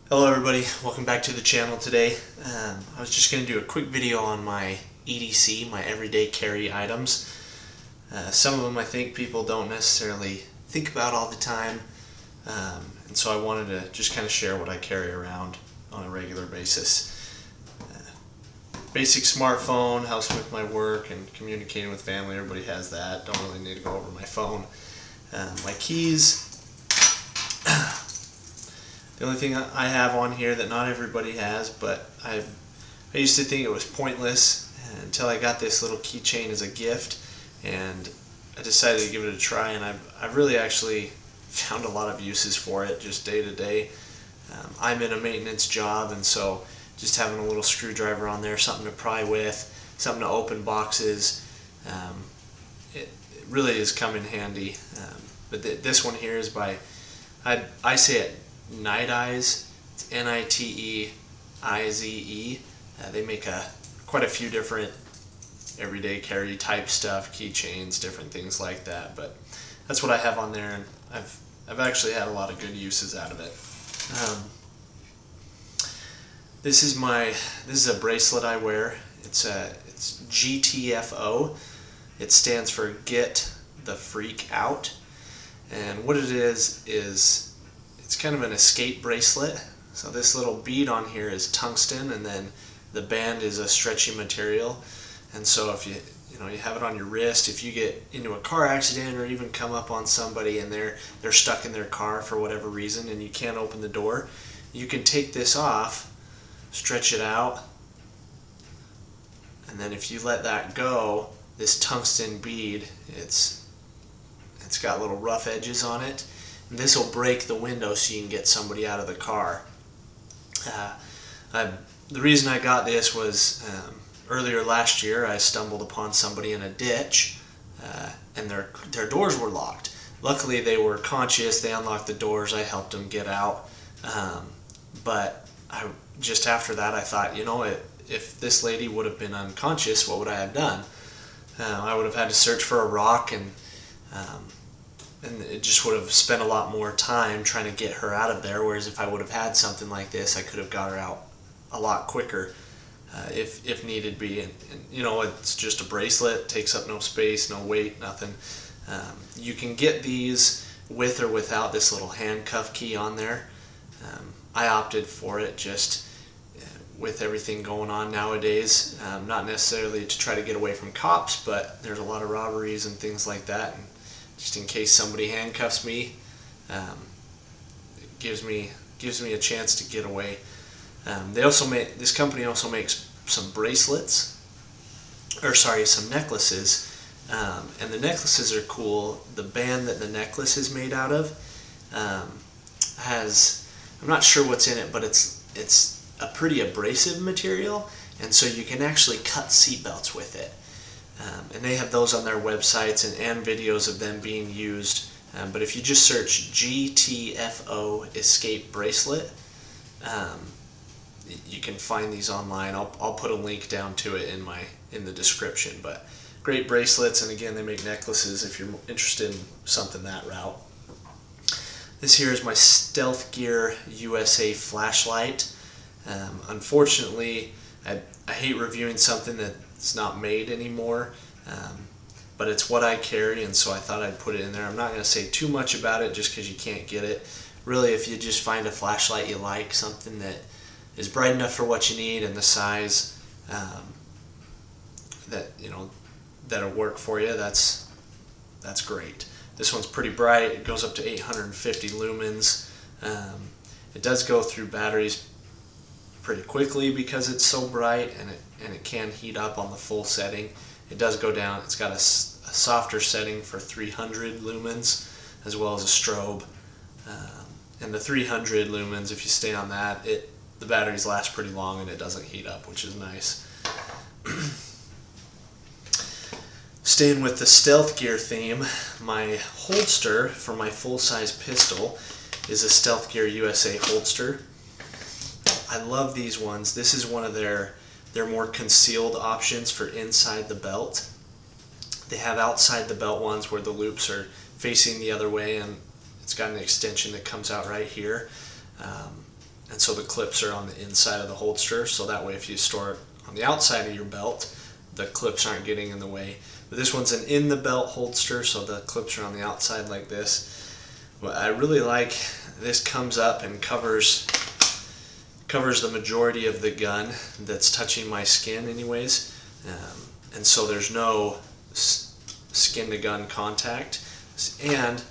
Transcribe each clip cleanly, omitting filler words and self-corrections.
Hello everybody, welcome back to the channel today. I was just going to do a quick video on my EDC, my everyday carry items. Some of them I think people don't necessarily think about all the time, and so I wanted to just kind of share what I carry around on a regular basis. Basic smartphone, helps with my work and communicating with family. Everybody has that, don't really need to go over my phone. My keys. The only thing I have on here that not everybody has, but I used to think it was pointless until I got this little keychain as a gift, and I decided to give it a try, and I've really actually found a lot of uses for it just day to day. I'm in a maintenance job, and so just having a little screwdriver on there, something to pry with, something to open boxes, it really has come in handy. But this one here is by, I say it Night Eyes. It's Niteize. They make quite a few different everyday carry type stuff, keychains, different things like that. But that's what I have on there, and I've actually had a lot of good uses out of it. This is a bracelet I wear. It's GTFO. It stands for Get the Freak Out, and what it is it's kind of an escape bracelet. So this little bead on here is tungsten, and then the band is a stretchy material. And so if you have it on your wrist, if you get into a car accident or even come up on somebody and they're stuck in their car for whatever reason and you can't open the door, you can take this off, stretch it out, and then if you let that go, this tungsten bead, it's got little rough edges on it. This will break the window so you can get somebody out of the car. The reason I got this was earlier last year I stumbled upon somebody in a ditch, and their doors were locked. Luckily they were conscious, they unlocked the doors, I helped them get out. But just after that I thought, if this lady would have been unconscious, what would I have done? I would have had to search for a rock, and it just would have spent a lot more time trying to get her out of there, whereas if I would have had something like this, I could have got her out a lot quicker if needed be. And it's just a bracelet, takes up no space, no weight, nothing. You can get these with or without this little handcuff key on there. I opted for it just with everything going on nowadays, not necessarily to try to get away from cops, but there's a lot of robberies and things like that, and just in case somebody handcuffs me, it gives me a chance to get away. This company also makes some bracelets, some necklaces, and the necklaces are cool. The band that the necklace is made out of has, I'm not sure what's in it, but it's a pretty abrasive material, and so you can actually cut seatbelts with it. And they have those on their websites and videos of them being used. But if you just search GTFO Escape Bracelet, you can find these online. I'll put a link down to it in the description. But great bracelets, and again, they make necklaces if you're interested in something that route. This here is my Stealth Gear USA flashlight. Unfortunately, I hate reviewing something that's not made anymore, but it's what I carry, and so I thought I'd put it in there. I'm not going to say too much about it just because you can't get it. Really, if you just find a flashlight you like, something that is bright enough for what you need and the size that'll work for you, that's great. This one's pretty bright. It goes up to 850 lumens. It does go through batteries pretty quickly because it's so bright, and it can heat up on the full setting. It does go down. It's got a softer setting for 300 lumens as well as a strobe, and the 300 lumens, if you stay on that, the batteries last pretty long and it doesn't heat up, which is nice. Staying with the Stealth Gear theme, my holster for my full-size pistol is a Stealth Gear USA holster. I love these ones. This is one of their more concealed options for inside the belt. They have outside the belt ones where the loops are facing the other way, and it's got an extension that comes out right here. And and so the clips are on the inside of the holster, so that way if you store it on the outside of your belt, the clips aren't getting in the way. But this one's an in the belt holster, so the clips are on the outside like this. But I really like this, comes up and covers the majority of the gun that's touching my skin anyways, and so there's no skin to gun contact, and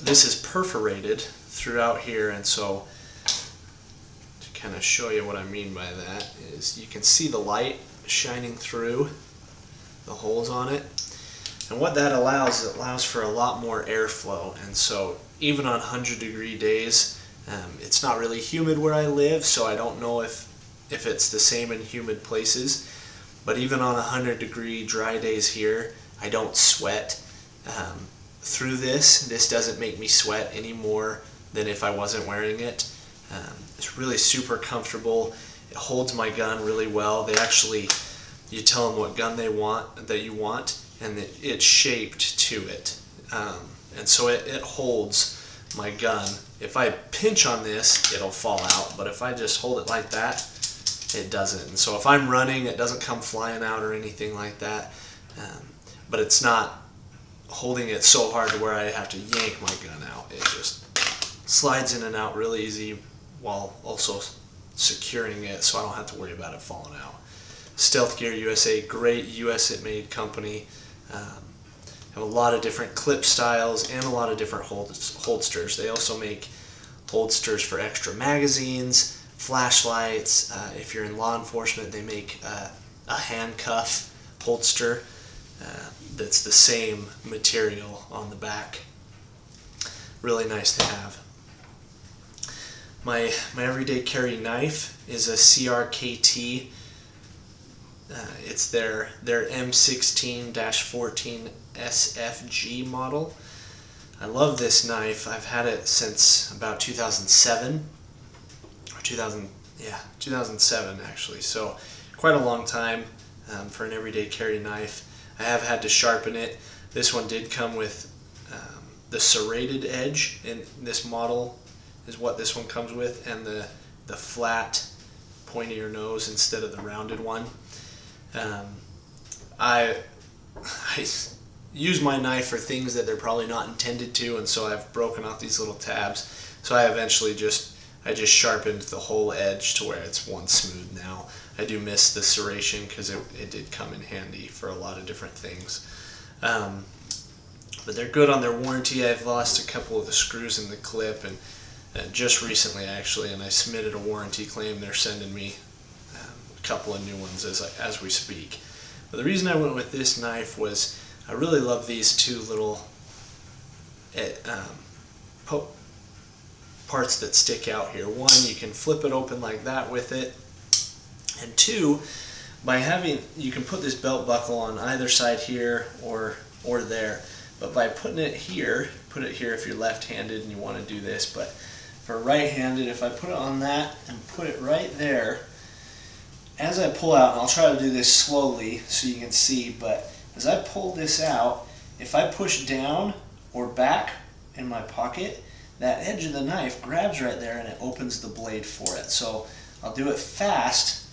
this is perforated throughout here. And so to kind of show you what I mean by that is you can see the light shining through the holes on it, and what that allows, it allows for a lot more airflow. And so even on 100-degree days, it's not really humid where I live, so I don't know if it's the same in humid places, but even on 100-degree dry days here, I don't sweat through this. This doesn't make me sweat any more than if I wasn't wearing it. It's really super comfortable. It holds my gun really well. They actually, you tell them what gun you want, and it's shaped to it. And so it holds my gun. If I pinch on this, it'll fall out, but if I just hold it like that, it doesn't. And so if I'm running, it doesn't come flying out or anything like that. But it's not holding it so hard to where I have to yank my gun out. It just slides in and out really easy while also securing it, so I don't have to worry about it falling out. Stealth Gear USA, great US-made company. Have a lot of different clip styles and a lot of different holsters. They also make holsters for extra magazines, flashlights. If you're in law enforcement, they make a handcuff holster that's the same material on the back. Really nice to have. My everyday carry knife is a C.R.K.T. It's their M16-14 SFG model. I love this knife. I've had it since about 2007 or 2007 actually. So quite a long time for an everyday carry knife. I have had to sharpen it. This one did come with the serrated edge, and this model is what this one comes with, and the flat pointier nose instead of the rounded one. I use my knife for things that they're probably not intended to, and so I've broken off these little tabs. So I eventually just sharpened the whole edge to where it's one smooth now. I do miss the serration because it did come in handy for a lot of different things. But they're good on their warranty. I've lost a couple of the screws in the clip, and just recently actually, and I submitted a warranty claim. They're sending me a couple of new ones as we speak. But the reason I went with this knife was I really love these two little parts that stick out here. One, you can flip it open like that with it, and two, you can put this belt buckle on either side here or there. But by putting it here, put it here if you're left-handed and you want to do this, but for right-handed, if I put it on that and put it right there, as I pull out, and I'll try to do this slowly so you can see, but as I pull this out, if I push down or back in my pocket, that edge of the knife grabs right there and it opens the blade for it. So I'll do it fast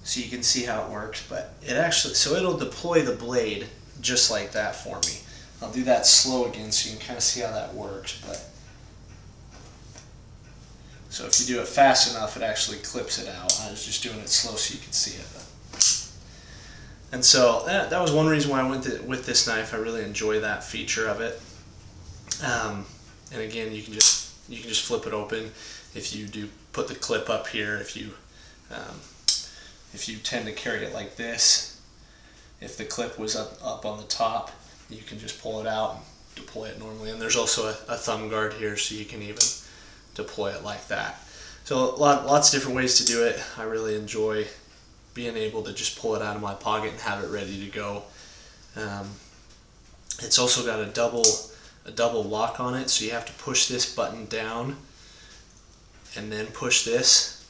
so you can see how it works, but it'll deploy the blade just like that for me. I'll do that slow again so you can kind of see how that works. But so if you do it fast enough, it actually clips it out. I was just doing it slow so you can see it. And so that was one reason why I went with this knife. I really enjoy that feature of it. And again, you can just flip it open. If you do put the clip up here, if you tend to carry it like this, if the clip was up on the top, you can just pull it out and deploy it normally. And there's also a thumb guard here, so you can even deploy it like that. So lots of different ways to do it. I really enjoy being able to just pull it out of my pocket and have it ready to go. It's also got a double lock on it, so you have to push this button down and then push this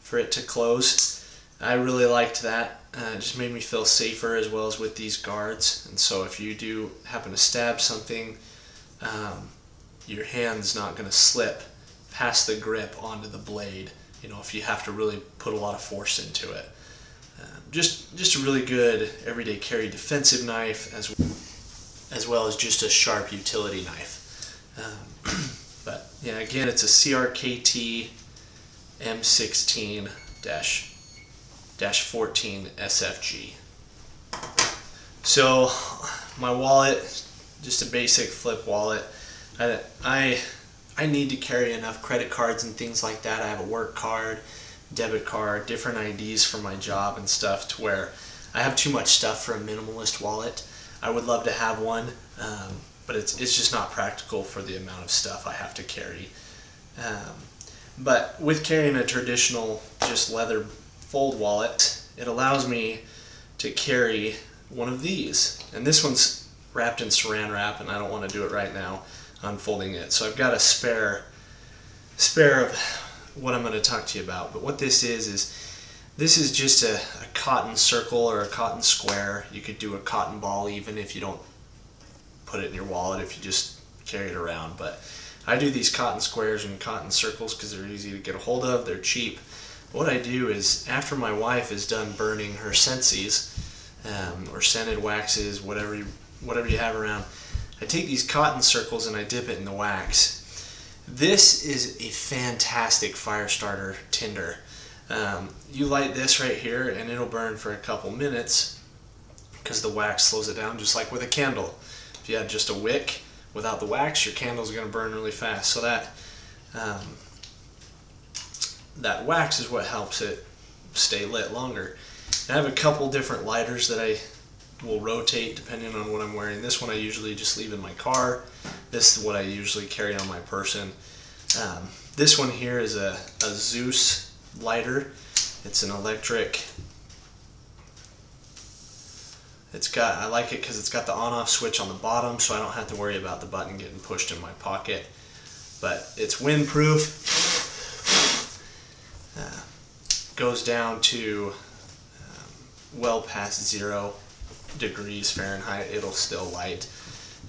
for it to close. I really liked that. It just made me feel safer, as well as with these guards. And so if you do happen to stab something, your hand's not going to slip pass the grip onto the blade, you know, if you have to really put a lot of force into it. Just a really good everyday carry defensive knife, as well as just a sharp utility knife. But yeah, again, it's a C.R.K.T. M16-14 SFG. So my wallet, just a basic flip wallet. I need to carry enough credit cards and things like that. I have a work card, debit card, different IDs for my job and stuff, to where I have too much stuff for a minimalist wallet. I would love to have one, but it's just not practical for the amount of stuff I have to carry. But with carrying a traditional just leather fold wallet, it allows me to carry one of these. And this one's wrapped in saran wrap, and I don't want to do it right now, unfolding it. So I've got a spare of what I'm going to talk to you about. But what this is this is just a cotton circle or a cotton square. You could do a cotton ball even if you don't put it in your wallet, if you just carry it around. But I do these cotton squares and cotton circles because they're easy to get a hold of, they're cheap. What I do is, after my wife is done burning her scentsies, or scented waxes, whatever you have around, I take these cotton circles and I dip it in the wax. This is a fantastic fire starter tinder. You light this right here and it'll burn for a couple minutes because the wax slows it down, just like with a candle. If you had just a wick without the wax, your candle's going to burn really fast. So that wax is what helps it stay lit longer. I have a couple different lighters that I will rotate depending on what I'm wearing. This one I usually just leave in my car. This is what I usually carry on my person. This one here is a Zeus lighter. It's an electric. I like it because it's got the on-off switch on the bottom, so I don't have to worry about the button getting pushed in my pocket. But it's windproof. Goes down to well past 0 degrees Fahrenheit. It'll still light.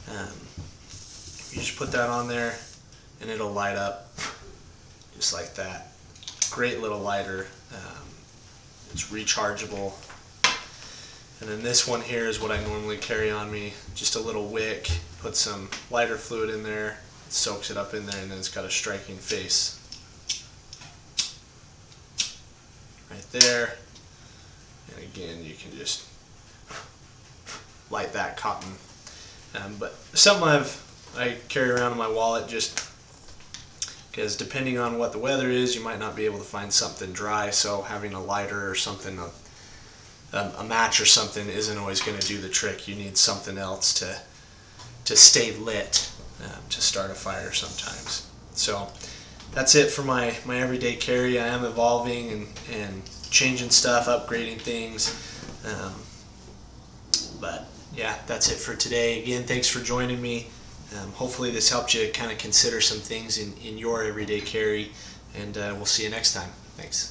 You just put that on there and it'll light up just like that. Great little lighter. It's rechargeable. And then this one here is what I normally carry on me. Just a little wick. Put some lighter fluid in there. It soaks it up in there, and then it's got a striking face right there. And again, you can just light that cotton. But something I carry around in my wallet, just because depending on what the weather is, you might not be able to find something dry. So having a lighter or something, a match or something, isn't always going to do the trick. You need something else to stay lit, to start a fire sometimes. So that's it for my everyday carry. I am evolving and changing stuff, upgrading things. But yeah, that's it for today. Again, thanks for joining me. Hopefully this helped you kind of consider some things in your everyday carry, and we'll see you next time. Thanks.